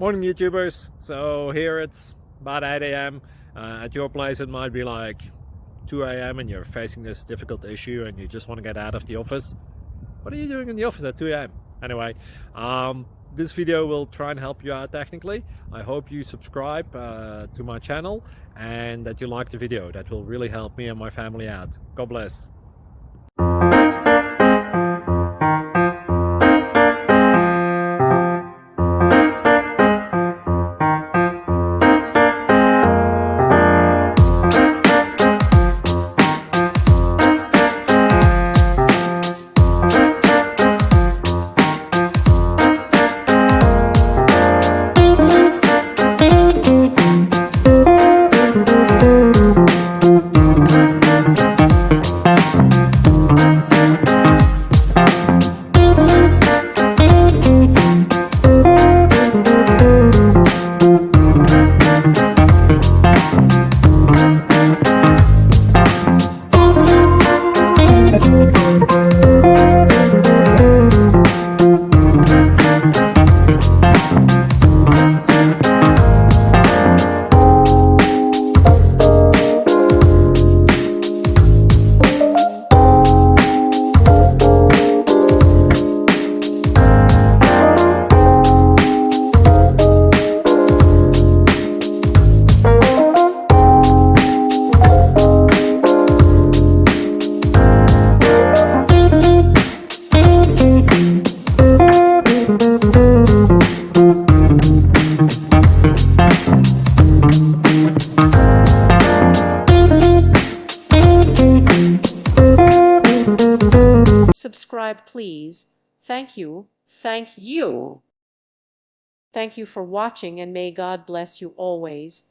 Morning YouTubers. So here it's about 8 a.m. At your place it might be like 2 a.m. and you're facing this difficult issue and you just want to get out of the office. What are you doing in the office at 2 a.m.? Anyway, this video will try and help you out technically. I hope you subscribe to my channel and that you like the video. That will really help me and my family out. God bless. Subscribe, please. Thank you. Thank you. Thank you for watching, and may God bless you always.